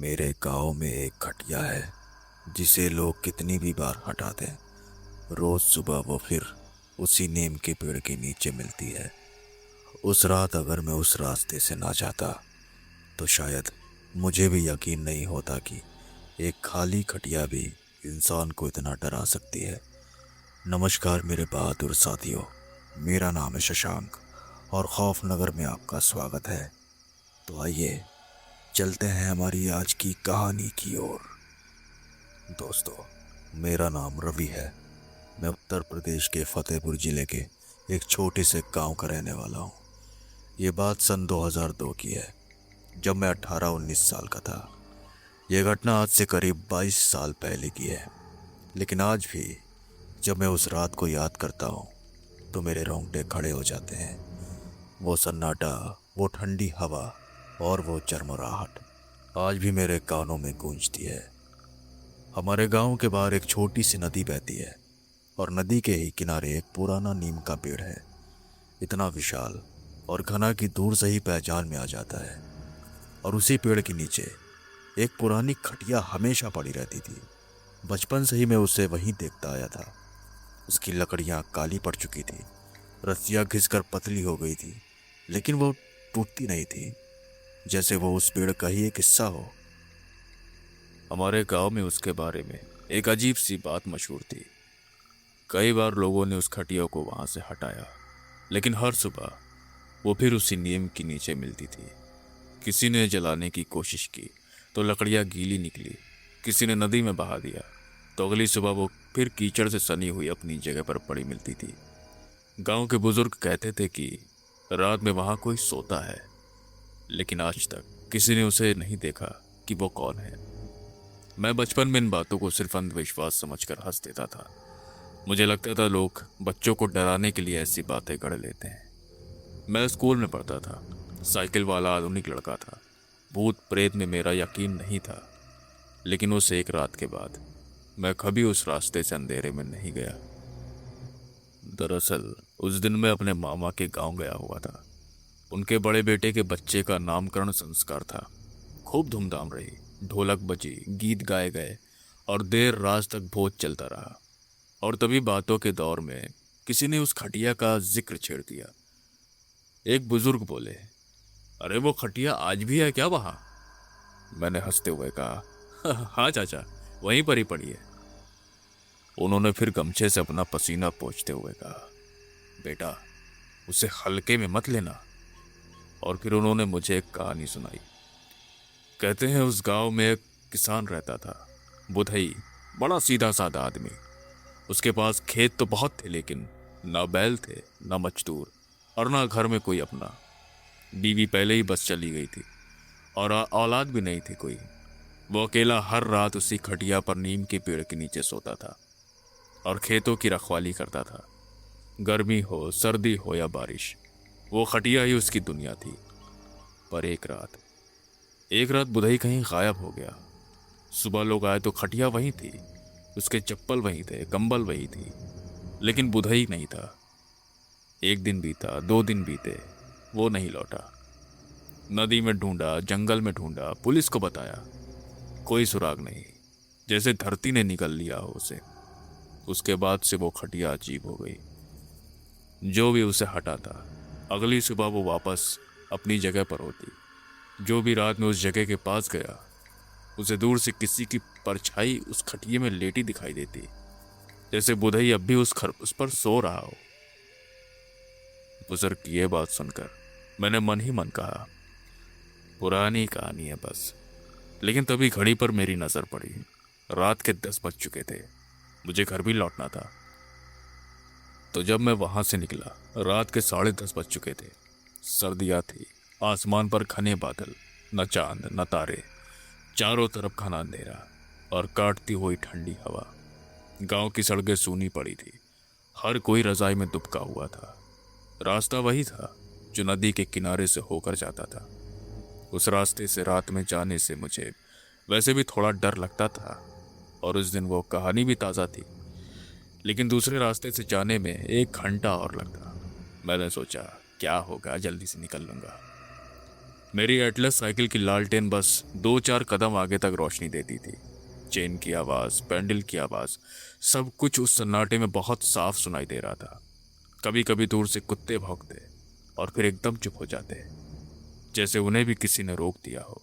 मेरे गांव में एक खटिया है जिसे लोग कितनी भी बार हटा दें, रोज सुबह वो फिर उसी नीम के पेड़ के नीचे मिलती है। उस रात अगर मैं उस रास्ते से ना जाता तो शायद मुझे भी यकीन नहीं होता कि एक खाली खटिया भी इंसान को इतना डरा सकती है। नमस्कार मेरे बहादुर साथियों, मेरा नाम है शशांक और खौफ नगर में आपका स्वागत है। तो आइए चलते हैं हमारी आज की कहानी की ओर। दोस्तों, मेरा नाम रवि है। मैं उत्तर प्रदेश के फतेहपुर जिले के एक छोटे से गांव का रहने वाला हूं। ये बात सन 2002 की है, जब मैं 18-19 साल का था। यह घटना आज से करीब 22 साल पहले की है, लेकिन आज भी जब मैं उस रात को याद करता हूं तो मेरे रोंगटे खड़े हो जाते हैं। वो सन्नाटा, वो ठंडी हवा और वो चरमराहट आज भी मेरे कानों में गूंजती है। हमारे गांव के बाहर एक छोटी सी नदी बहती है और नदी के ही किनारे एक पुराना नीम का पेड़ है, इतना विशाल और घना कि दूर से ही पहचान में आ जाता है। और उसी पेड़ के नीचे एक पुरानी खटिया हमेशा पड़ी रहती थी। बचपन से ही मैं उसे वहीं देखता आया था। उसकी लकड़ियां काली पड़ चुकी थी, रस्सियां घिसकर पतली हो गई थी, लेकिन वो टूटती नहीं थी, जैसे वो उस पेड़ का ही एक हिस्सा हो। हमारे गांव में उसके बारे में एक अजीब सी बात मशहूर थी। कई बार लोगों ने उस खटिया को वहां से हटाया, लेकिन हर सुबह वो फिर उसी नीम के नीचे मिलती थी। किसी ने जलाने की कोशिश की तो लकड़ियां गीली निकली, किसी ने नदी में बहा दिया तो अगली सुबह वो फिर कीचड़ से सनी हुई अपनी जगह पर पड़ी मिलती थी। गांव के बुजुर्ग कहते थे कि रात में वहां कोई सोता है, लेकिन आज तक किसी ने उसे नहीं देखा कि वो कौन है। मैं बचपन में इन बातों को सिर्फ अंधविश्वास समझकर हंस देता था। मुझे लगता था लोग बच्चों को डराने के लिए ऐसी बातें गढ़ लेते हैं। मैं स्कूल में पढ़ता था, साइकिल वाला आधुनिक लड़का था। भूत प्रेत में मेरा यकीन नहीं था, लेकिन उस एक रात के बाद मैं कभी उस रास्ते से अंधेरे में नहीं गया। दरअसल उस दिन मैं अपने मामा के गांव गया हुआ था। उनके बड़े बेटे के बच्चे का नामकरण संस्कार था। खूब धूमधाम रही, ढोलक बजी, गीत गाए गए और देर रात तक भोज चलता रहा। और तभी बातों के दौर में किसी ने उस खटिया का जिक्र छेड़ दिया। एक बुजुर्ग बोले, अरे वो खटिया आज भी है क्या वहां? मैंने हंसते हुए कहा, हाँ चाचा, वहीं पर ही पड़ी है। उन्होंने फिर गमछे से अपना पसीना पोंछते हुए कहा, बेटा उसे हल्के में मत लेना। और फिर उन्होंने मुझे एक कहानी सुनाई। कहते हैं उस गांव में एक किसान रहता था, बुधई, बड़ा सीधा साधा आदमी। उसके पास खेत तो बहुत थे, लेकिन ना बैल थे, ना मजदूर और ना घर में कोई अपना। बीवी पहले ही बस चली गई थी और औलाद भी नहीं थी कोई। वो अकेला हर रात उसी खटिया पर नीम के पेड़ के नीचे सोता था और खेतों की रखवाली करता था। गर्मी हो, सर्दी हो या बारिश, वो खटिया ही उसकी दुनिया थी। पर एक रात बुधई कहीं गायब हो गया। सुबह लोग आए तो खटिया वहीं थी, उसके चप्पल वहीं थे, कंबल वहीं थी, लेकिन बुधई नहीं था। एक दिन बीता, 2 दिन बीते, वो नहीं लौटा। नदी में ढूंढा, जंगल में ढूंढा, पुलिस को बताया, कोई सुराग नहीं, जैसे धरती ने निगल लिया हो उसे। उसके बाद से वो खटिया अजीब हो गई। जो भी उसे हटाता, अगली सुबह वो वापस अपनी जगह पर होती। जो भी रात में उस जगह के पास गया, उसे दूर से किसी की परछाई उस खटिये में लेटी दिखाई देती, जैसे बुधई अब भी उस पर सो रहा हो। बुजुर्ग की ये बात सुनकर मैंने मन ही मन कहा, पुरानी कहानी है बस। लेकिन तभी घड़ी पर मेरी नजर पड़ी। रात के 10 बज चुके थे, मुझे घर भी लौटना था। तो जब मैं वहां से निकला, रात के 10:30 बज चुके थे। सर्दियां थी, आसमान पर घने बादल, न चांद न तारे, चारों तरफ घना अंधेरा और काटती हुई ठंडी हवा। गांव की सड़कें सूनी पड़ी थी, हर कोई रजाई में दुबका हुआ था। रास्ता वही था जो नदी के किनारे से होकर जाता था। उस रास्ते से रात में जाने से मुझे वैसे भी थोड़ा डर लगता था, और उस दिन वो कहानी भी ताज़ा थी। लेकिन दूसरे रास्ते से जाने में 1 घंटा और लगता। मैंने सोचा, क्या होगा, जल्दी से निकल लूंगा। मेरी एटलस साइकिल की लालटेन बस 2-4 कदम आगे तक रोशनी देती थी। चेन की आवाज़, पैंडल की आवाज़, सब कुछ उस सन्नाटे में बहुत साफ सुनाई दे रहा था। कभी कभी दूर से कुत्ते भौंकते और फिर एकदम चुप हो जाते, जैसे उन्हें भी किसी ने रोक दिया हो।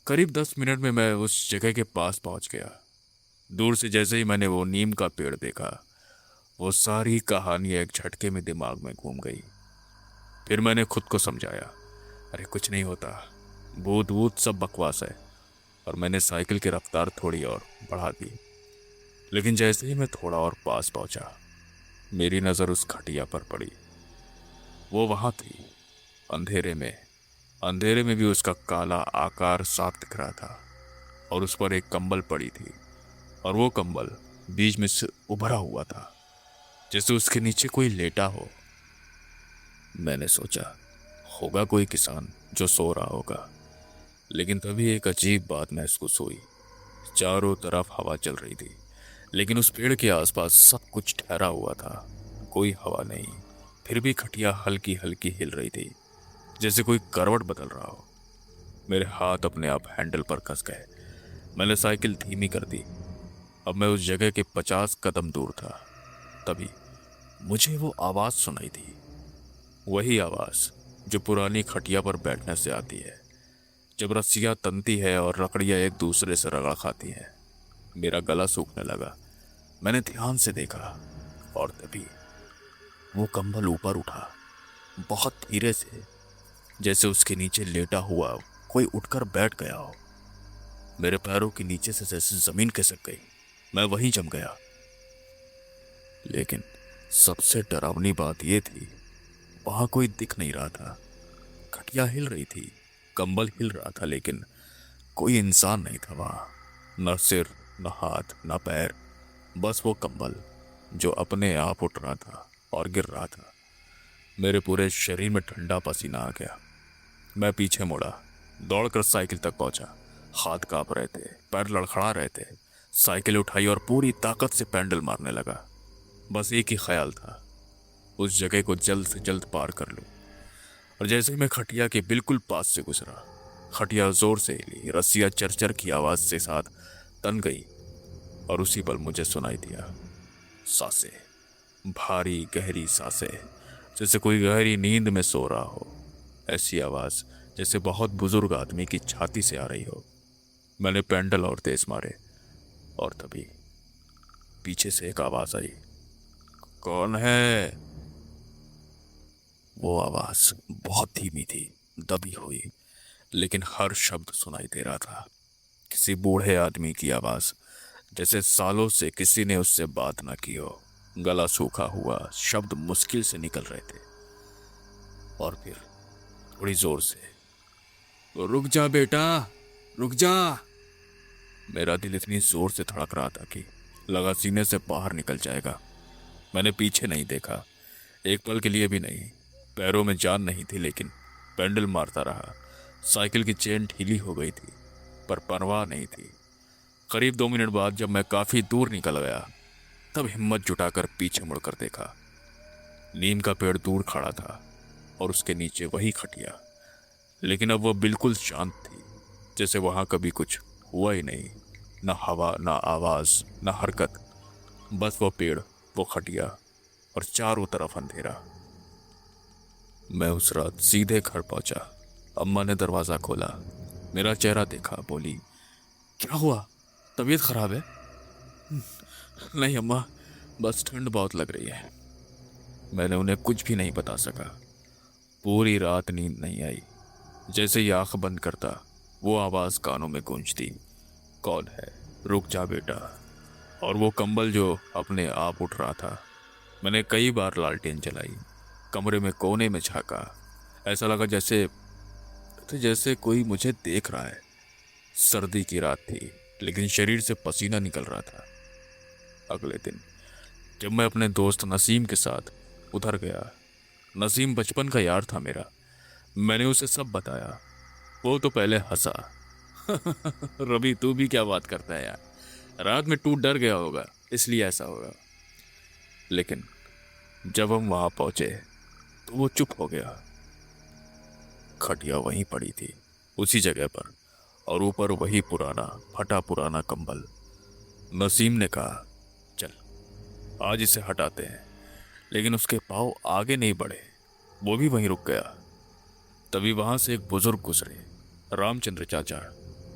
करीब 10 मिनट में मैं उस जगह के पास पहुंच गया। दूर से जैसे ही मैंने वो नीम का पेड़ देखा, वो सारी कहानी एक झटके में दिमाग में घूम गई। फिर मैंने खुद को समझाया, अरे कुछ नहीं होता, भूत वूत सब बकवास है। और मैंने साइकिल की रफ्तार थोड़ी और बढ़ा दी। लेकिन जैसे ही मैं थोड़ा और पास पहुंचा, मेरी नज़र उस खटिया पर पड़ी। वो वहां थी, अंधेरे में। अंधेरे में भी उसका काला आकार साफ दिख रहा था। और उस पर एक कंबल पड़ी थी, और वो कंबल बीच में से उभरा हुआ था, जैसे उसके नीचे कोई लेटा हो। मैंने सोचा, होगा कोई किसान जो सो रहा होगा। लेकिन तभी एक अजीब बात महसूस हुई। चारों तरफ हवा चल रही थी, लेकिन उस पेड़ के आसपास सब कुछ ठहरा हुआ था। कोई हवा नहीं, फिर भी खटिया हल्की हल्की हिल रही थी, जैसे कोई करवट बदल रहा हो। मेरे हाथ अपने आप हैंडल पर कस गए। मैंने साइकिल धीमी कर दी। अब मैं उस जगह के 50 कदम दूर था। तभी मुझे वो आवाज सुनाई दी। वही आवाज जो पुरानी खटिया पर बैठने से आती है, जब रस्सियां तनती है और लकड़ियां एक दूसरे से रगड़ खाती हैं। मेरा गला सूखने लगा। मैंने ध्यान से देखा, और तभी वो कंबल ऊपर उठा, बहुत धीरे से, जैसे उसके नीचे लेटा हुआ कोई उठकर बैठ गया हो। मेरे पैरों के नीचे से जैसे जमीन खिसक गई। मैं वहीं जम गया। लेकिन सबसे डरावनी बात यह थी, वहां कोई दिख नहीं रहा था। खटिया हिल रही थी, कंबल हिल रहा था, लेकिन कोई इंसान नहीं था वहां। न सिर, न हाथ, न पैर, बस वो कंबल जो अपने आप उठ रहा था और गिर रहा था। मेरे पूरे शरीर में ठंडा पसीना आ गया। मैं पीछे मुड़ा, दौड़कर साइकिल तक पहुंचा। हाथ कांप रहे थे, पैर लड़खड़ा रहे थे। साइकिल उठाई और पूरी ताकत से पैडल मारने लगा। बस एक ही ख्याल था, उस जगह को जल्द से जल्द पार कर लूं। और जैसे ही मैं खटिया के बिल्कुल पास से गुजरा, खटिया जोर से हिली, रस्सियां चरचर की आवाज से साथ तन गई। और उसी पल मुझे सुनाई दिया, सांसें, भारी गहरी सांसें, जैसे कोई गहरी नींद में सो रहा हो। ऐसी आवाज जैसे बहुत बुजुर्ग आदमी की छाती से आ रही हो। मैंने पेंडल और तेज मारे, और तभी पीछे से एक आवाज आई, कौन है? वो आवाज बहुत धीमी थी, दबी हुई, लेकिन हर शब्द सुनाई दे रहा था। किसी बूढ़े आदमी की आवाज, जैसे सालों से किसी ने उससे बात ना की हो। गला सूखा हुआ, शब्द मुश्किल से निकल रहे थे। और फिर थोड़ी जोर से, रुक जा बेटा, रुक जा। मेरा दिल इतनी जोर से धड़क रहा था कि लगा सीने से बाहर निकल जाएगा। मैंने पीछे नहीं देखा, एक पल के लिए भी नहीं। पैरों में जान नहीं थी, लेकिन पेंडल मारता रहा। साइकिल की चेन ढीली हो गई थी, पर परवाह नहीं थी। करीब 2 मिनट बाद जब मैं काफी दूर निकल गया, तब हिम्मत जुटाकर पीछे मुड़कर देखा। नीम का पेड़ दूर खड़ा था, और उसके नीचे वही खटिया। लेकिन अब वह बिल्कुल शांत थी, जैसे वहां कभी कुछ हुआ ही नहीं। न हवा, न आवाज, न हरकत, बस वो पेड़, वो खटिया, और चारों तरफ अंधेरा। मैं उस रात सीधे घर पहुंचा। अम्मा ने दरवाजा खोला, मेरा चेहरा देखा, बोली, क्या हुआ, तबीयत खराब है? नहीं अम्मा, बस ठंड बहुत लग रही है। मैंने उन्हें कुछ भी नहीं बता सका। पूरी रात नींद नहीं आई। जैसे ही आंख बंद करता, वो आवाज कानों में गूंजती, कौन है, रुक जा बेटा। और वो कंबल जो अपने आप उठ रहा था। मैंने कई बार लालटेन जलाई, कमरे में कोने में झांका। ऐसा लगा जैसे कोई मुझे देख रहा है। सर्दी की रात थी, लेकिन शरीर से पसीना निकल रहा था। अगले दिन जब मैं अपने दोस्त नसीम के साथ उधर गया, नसीम बचपन का यार था मेरा, मैंने उसे सब बताया। वो तो पहले हंसा, रवि तू भी क्या बात करता है यार, रात में टूट डर गया होगा इसलिए ऐसा होगा। लेकिन जब हम वहां पहुंचे तो वो चुप हो गया। खटिया वहीं पड़ी थी, उसी जगह पर, और ऊपर वही पुराना फटा पुराना कंबल। नसीम ने कहा, चल आज इसे हटाते हैं। लेकिन उसके पाँव आगे नहीं बढ़े, वो भी वहीं रुक गया। तभी वहां से एक बुजुर्ग गुजरे, रामचंद्र चाचा,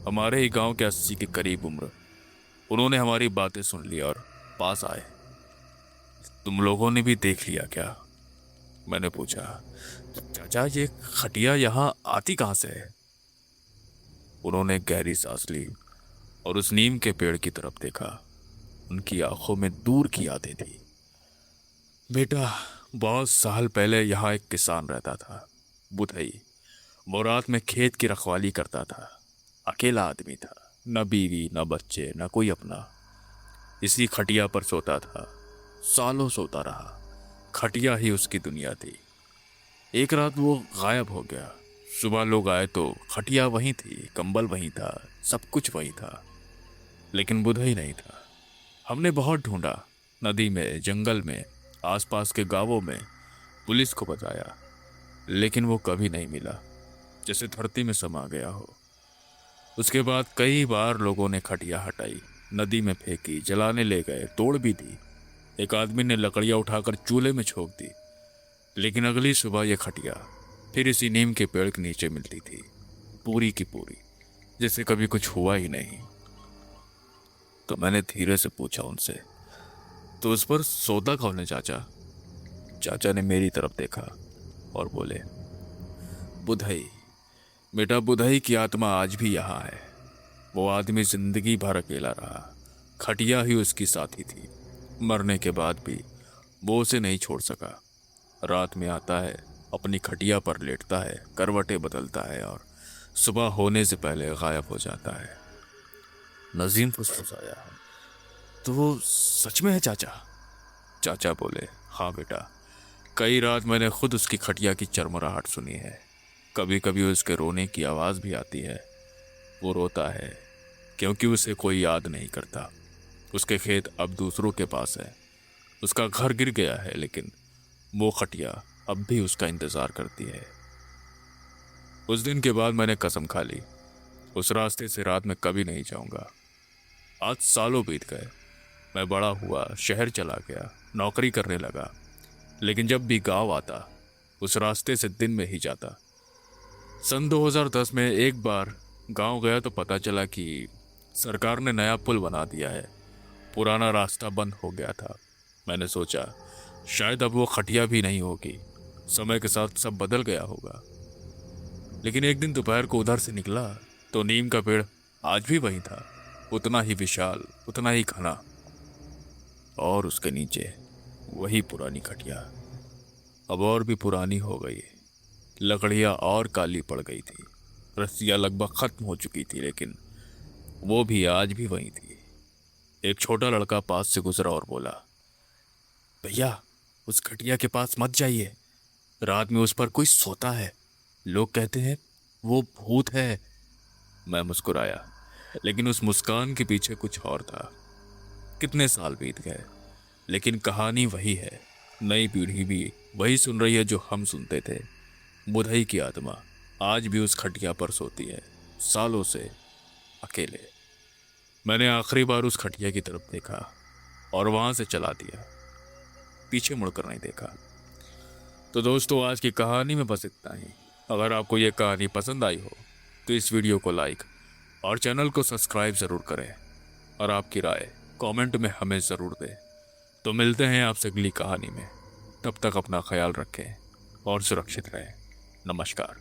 हमारे ही गांव के 80 के करीब उम्र। उन्होंने हमारी बातें सुन ली और पास आए। तुम लोगों ने भी देख लिया क्या? मैंने पूछा। चाचा, ये खटिया यहाँ आती कहाँ से है? उन्होंने गहरी सांस ली और उस नीम के पेड़ की तरफ देखा। उनकी आंखों में दूर की यादें थी। बेटा, बहुत साल पहले यहाँ एक किसान रहता था, बुधई। वो रात में खेत की रखवाली करता था। अकेला आदमी था, न बीवी न बच्चे न कोई अपना। इसी खटिया पर सोता था, सालों सोता रहा। खटिया ही उसकी दुनिया थी। एक रात वो गायब हो गया। सुबह लोग आए तो खटिया वहीं थी, कंबल वहीं था, सब कुछ वहीं था, लेकिन बुधई नहीं था। हमने बहुत ढूंढा, नदी में, जंगल में, आसपास के गांवों में, पुलिस को बताया, लेकिन वो कभी नहीं मिला, जैसे धरती में समा गया हो। उसके बाद कई बार लोगों ने खटिया हटाई, नदी में फेंकी, जलाने ले गए, तोड़ भी दी। एक आदमी ने लकड़ियां उठाकर चूल्हे में झोंक दी। लेकिन अगली सुबह यह खटिया फिर इसी नीम के पेड़ के नीचे मिलती थी, पूरी की पूरी, जैसे कभी कुछ हुआ ही नहीं। तो मैंने धीरे से पूछा उनसे, तो उस पर सोता कौन है चाचा? चाचा ने मेरी तरफ देखा और बोले, बुधई। बेटा, बुधई की आत्मा आज भी यहाँ है। वो आदमी जिंदगी भर अकेला रहा, खटिया ही उसकी साथी थी। मरने के बाद भी वो उसे नहीं छोड़ सका। रात में आता है, अपनी खटिया पर लेटता है, करवटें बदलता है और सुबह होने से पहले गायब हो जाता है। नजीम फुसफुसाया, तो वो सच में है चाचा? चाचा बोले, हाँ बेटा, कई रात मैंने खुद उसकी खटिया की चरमराहट सुनी है। कभी कभी उसके रोने की आवाज़ भी आती है। वो रोता है क्योंकि उसे कोई याद नहीं करता। उसके खेत अब दूसरों के पास है, उसका घर गिर गया है, लेकिन वो खटिया अब भी उसका इंतज़ार करती है। उस दिन के बाद मैंने कसम खा ली, उस रास्ते से रात में कभी नहीं जाऊंगा। आज सालों बीत गए, मैं बड़ा हुआ, शहर चला गया, नौकरी करने लगा, लेकिन जब भी गांव आता उस रास्ते से दिन में ही जाता। सन 2010 में एक बार गांव गया तो पता चला कि सरकार ने नया पुल बना दिया है। पुराना रास्ता बंद हो गया था। मैंने सोचा शायद अब वो खटिया भी नहीं होगी, समय के साथ सब बदल गया होगा। लेकिन एक दिन दोपहर को उधर से निकला तो नीम का पेड़ आज भी वही था, उतना ही विशाल, उतना ही घना, और उसके नीचे वही पुरानी खटिया, अब और भी पुरानी हो गई। लकड़ियाँ और काली पड़ गई थी, रस्सियाँ लगभग खत्म हो चुकी थी, लेकिन वो भी आज भी वही थी। एक छोटा लड़का पास से गुजरा और बोला, भैया, उस खटिया के पास मत जाइए, रात में उस पर कोई सोता है, लोग कहते हैं वो भूत है। मैं मुस्कुराया, लेकिन उस मुस्कान के पीछे कुछ और था। कितने साल बीत गए, लेकिन कहानी वही है। नई पीढ़ी भी वही सुन रही है जो हम सुनते थे। बुधई की आत्मा आज भी उस खटिया पर सोती है, सालों से अकेले। मैंने आखिरी बार उस खटिया की तरफ देखा और वहां से चला दिया, पीछे मुड़कर नहीं देखा। तो दोस्तों, आज की कहानी में बस इतना ही। अगर आपको ये कहानी पसंद आई हो तो इस वीडियो को लाइक और चैनल को सब्सक्राइब ज़रूर करें, और आपकी राय कमेंट में हमें ज़रूर दें। तो मिलते हैं आपसे अगली कहानी में। तब तक अपना ख्याल रखें और सुरक्षित रहें। नमस्कार।